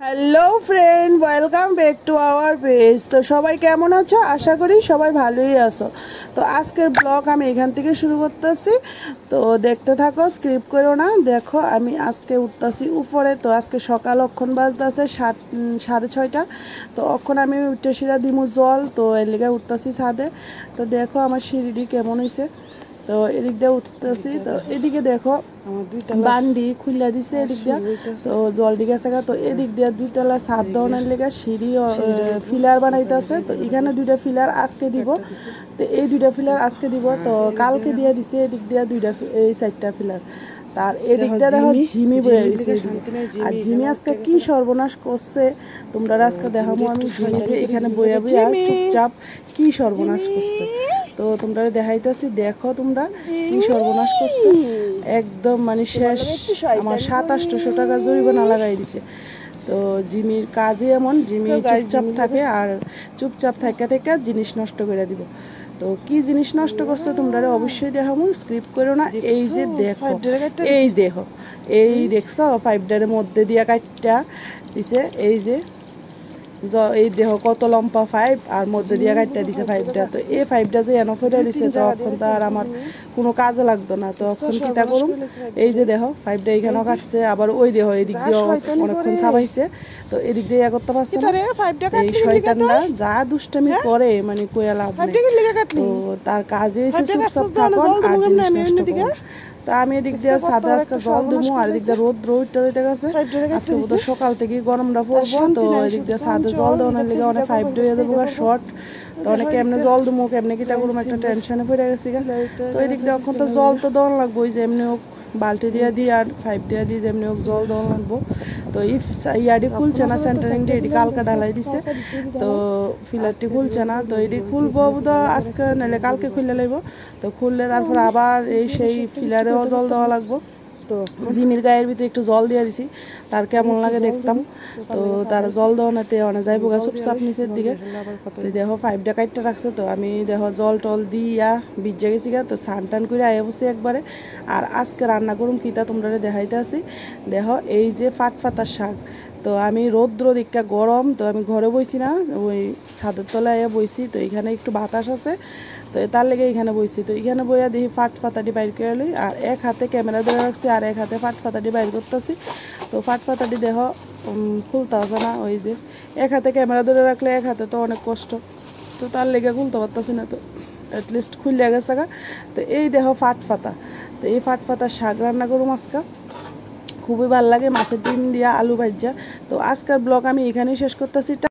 Hello friend, welcome back to our page. তো সবাই কেমন আছো? আশা করি সবাই ভালোই আছো। তো আজকের ব্লগ আমি এখান থেকে শুরু করতেছি, তো দেখতে থাকো, স্ক্রিপ্ট করো না। দেখো আমি আজকে উঠতেছি উপরে। তো আজকে সকাল অক্ষণ বাজতেছে 6:30। তো অক্ষণ আমি উঠে সিরা দিমু জল, তো এর লিগে উঠতেছি ছাদে। তো দেখো আমার সিঁড়িটি কেমন হয়েছে। তো এদিক দিয়ে উঠতেছি, তো এদিকে দেখো বান্ডি খুললা দিছে এদিক দিয়া। তো জল দিকে আছে, তো এদিক দিয়া দুইতলা ছাদ দেওয়ার লেগে সিঁড়ি ফিলার বানাইতেছে। তো এখানে দুইটা ফিলার আজকে দিব। তো এই দুইটা ফিলার আজকে দিব, তো কালকে দিয়ে দিছে এদিক দিয়া দুইটা, এই 4টা ফিলার। তার এদিক দিয়ে দেখো ঝিমি বয়ে গেছে। আর ঝিমি আজকে কি সর্বনাশ করছে তোমরা আজকে দেখাবো আমি। ঝিমি যে এখানে বইয়া বইয়া চুপচাপ কি সর্বনাশ করছে, তো তোমরা দেখাইতেছি। দেখো তোমরা কি সর্বনাশ করছে, একদম মানে শেষ। আমার 2700 টাকা জরিমানা লাগাই দিছে। তো জিমির কাজই এমন, জিমি চুপচাপ থাকে আর চুপচাপ থাকা থেকে জিনিস নষ্ট করে দিব। তো কি জিনিস নষ্ট করছে তোমরা অবশ্যই দেখাবো, স্ক্রিপ্ট করো না। এই যে দেখো, এই দেখো, এই দেখছো 5টার মধ্যে দিয়া কাটটা দিছে। এই যে এই দেহ কত লম্বা 5 আর মধ্যে দিয়ে কাটটা দিছে 5টা। তো এই 5টা যে এনে ফেলে দিছে, তখন তো আর আমার কোনো কাজে লাগতো না। তো এখন কিতা করুম, এই যে দেহ 5টা এইখানেও কাটছে, আবার ওই দেহ এদিক দিয়ে অনেকক্ষণ ছাপাইছে। তো এদিক দিয়ে করতে পারছে না। এই শয়তানরা যা দুষ্টামি করে মানে কইয়া লাভ নেই। তো তার কাজে হয়েছে চুপচাপ থাকুন আর জিনিস নষ্ট করুন। তো আমি এদিক দিয়ে সাদা আজকে জল দেবো, আর এদিক দিয়ে রোদটা দিতে গেছে। আজকে বোধ সকাল থেকে গরমটা পড়বো, তো এদিক দিয়ে সাদা জল দেওয়ার লেগে অনেক 5 দিয়ে দেবো শর্ট। তো অনেক কেমনে জল দেবো কেমনে কিতা করবো একটা টেনশনে পড়ে গেছি। তো এদিক দিয়ে এখন তো জল তো দেওয়া লাগবো, যে এমনি হোক বালতি দিয়ে দিই আর 5 দিয়ে দিই, যেমনি হোক জল দেওয়া লাগবো। তো ইয়াডি খুলছে না, সেন্টারিংটা এদিকে কালকে ঢালাই দিছে, তো ফিলারটি খুলছে না। তো এটি খুলবো তো আজকে নাহলে কালকে খুললে লাগবো। তো খুললে তারপর আবার এই সেই ফিলারেও জল দেওয়া লাগবো। তো জিমির গায়ের ভিতরে একটু জল দিয়ে দিছি, তার কেমন লাগে দেখতাম। তো তার জল দেওয়াতে অনেক যাইব গা চুপচাপ নিচের দিকে। তো দেখো 5টা কাটটা রাখছে, তো আমি দেখো জল টল দিয়া ভিজে গেছি গা। তো স্নান টান করে আয়া বসি একবারে। আর আজকে রান্না করুম কিতা তোমরা দেখাইতে আসি। দেখো এই যে পাতার শাক। তো আমি রৌদ্র দিকটা গরম, তো আমি ঘরে বইছি না, ওই ছাদের তলায় বইছি। তো এখানে একটু বাতাস আছে, তো তার লেগে এখানে বইছি। তো এখানে বইয়া দেখি পাতাটি বাইর করে লই, আর এক হাতে ক্যামেরা ধরে রাখছি আর এক হাতে পাতাটি বাইর করতেছি। তো পাতাটি দেখো খুলতে হবে না, ওই যে এক হাতে ক্যামেরা ধরে রাখলে এক হাতে তো অনেক কষ্ট, তো তার লেগে খুলতে পারতেছি না। তো অ্যাটলিস্ট খুললে গেছে গা। তো এই দেখো পাতা। তো এই পাতার শাক রান্না করুম আজকে, খুবই ভালো লাগে মাছের ডিম দিয়া আলু ভাজা। তো আজকের ব্লগ আমি এখানেই শেষ করতেছি।